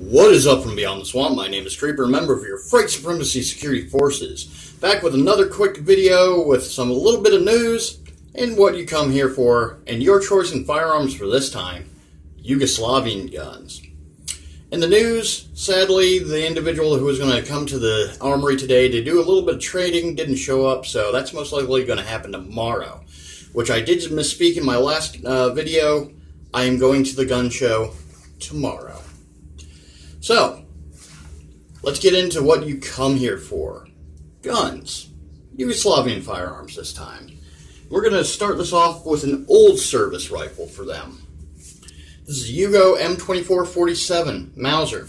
What is up from beyond the swamp? My name is Creeper, a member of your Freight Supremacy Security Forces. Back with another quick video with a little bit of news and what you come here for, and your choice in firearms for this time, Yugoslavian guns. In the news, sadly, the individual who was going to come to the armory today to do a little bit of trading didn't show up, so that's most likely going to happen tomorrow, which I did misspeak in my last video. I am going to the gun show tomorrow. So, let's get into what you come here for. Guns. Yugoslavian firearms this time. We're going to start this off with an old service rifle for them. This is Yugo M2447 Mauser.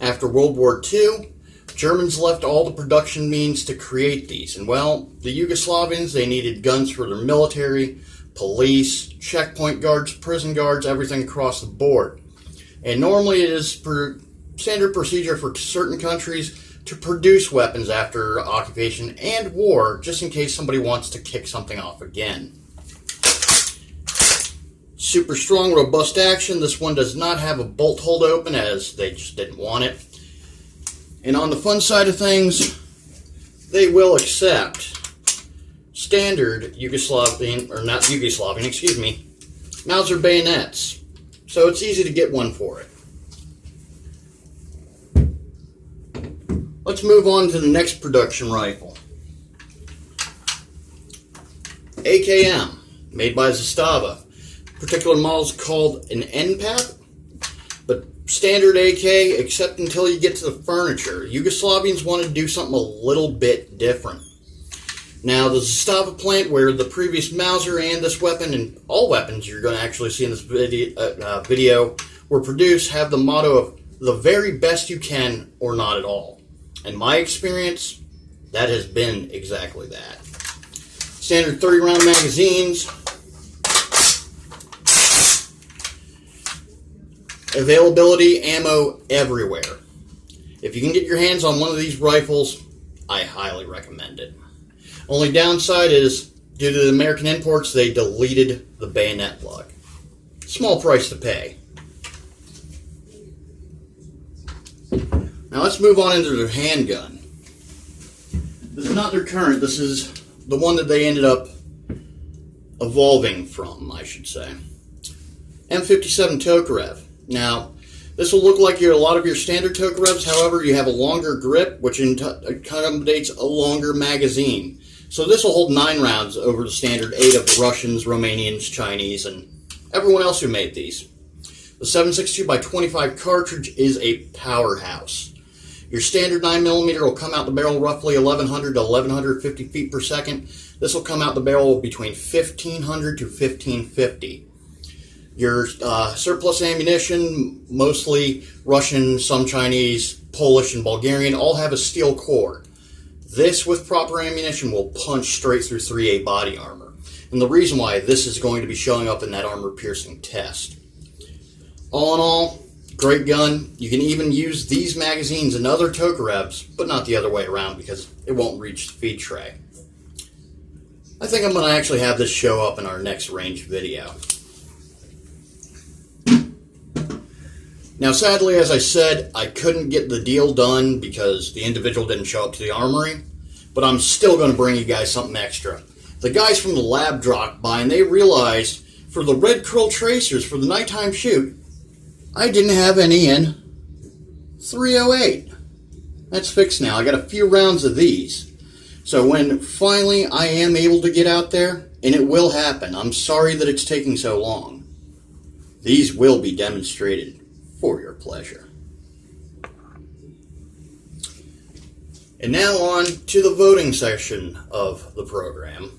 After World War II, Germans left all the production means to create these. And well, the Yugoslavians, they needed guns for their military, police, checkpoint guards, prison guards, everything across the board. And normally it is standard procedure for certain countries to produce weapons after occupation and war, just in case somebody wants to kick something off again. Super strong, robust action. This one does not have a bolt hold open, as they just didn't want it. And on the fun side of things, they will accept standard Yugoslavian, or not Yugoslavian, excuse me, Mauser bayonets. So it's easy to get one for it. Let's move on to the next production rifle. AKM, made by Zastava. Particular model is called an NPAP, but standard AK, except until you get to the furniture. Yugoslavians want to do something a little bit different. Now, the Zastava plant, where the previous Mauser and this weapon, and all weapons you're going to actually see in this video were produced, have the motto of the very best you can or not at all. In my experience, that has been exactly that. Standard 30-round magazines. Availability, ammo everywhere. If you can get your hands on one of these rifles, I highly recommend it. Only downside is, due to the American imports, they deleted the bayonet lug. Small price to pay. Now let's move on into their handgun. This is not their current, this is the one that they ended up evolving from, I should say. M57 Tokarev. Now, this will look like a lot of your standard Tokarevs, however, you have a longer grip, which accommodates a longer magazine. So this will hold 9 rounds over the standard 8 of the Russians, Romanians, Chinese, and everyone else who made these. The 7.62x25 cartridge is a powerhouse. Your standard 9mm will come out the barrel roughly 1,100 to 1,150 feet per second. This will come out the barrel between 1,500 to 1,550. Your surplus ammunition, mostly Russian, some Chinese, Polish, and Bulgarian, all have a steel core. This, with proper ammunition, will punch straight through 3A body armor. And the reason why this is going to be showing up in that armor-piercing test. All in all, great gun. You can even use these magazines in other Tokarevs, but not the other way around because it won't reach the feed tray. I think I'm going to actually have this show up in our next range video. Now, sadly, as I said, I couldn't get the deal done because the individual didn't show up to the armory, but I'm still going to bring you guys something extra. The guys from the lab dropped by and they realized for the red curl tracers for the nighttime shoot, I didn't have any in 308. That's fixed now. I got a few rounds of these. So when finally I am able to get out there, and it will happen, I'm sorry that it's taking so long, these will be demonstrated for your pleasure. And now on to the voting section of the program.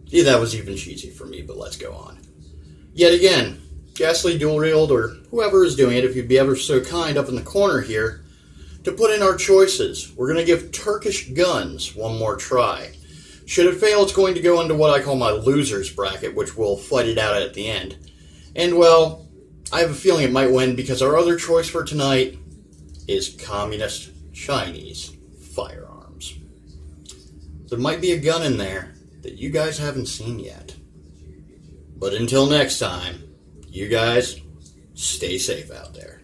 Yeah, that was even cheesy for me, but let's go on. Yet again, Ghastly Dual Wield, or whoever is doing it, if you'd be ever so kind up in the corner here, to put in our choices. We're going to give Turkish guns one more try. Should it fail, it's going to go into what I call my losers bracket, which we'll fight it out at the end. And well, I have a feeling it might win because our other choice for tonight is communist Chinese firearms. There might be a gun in there that you guys haven't seen yet. But until next time, you guys stay safe out there.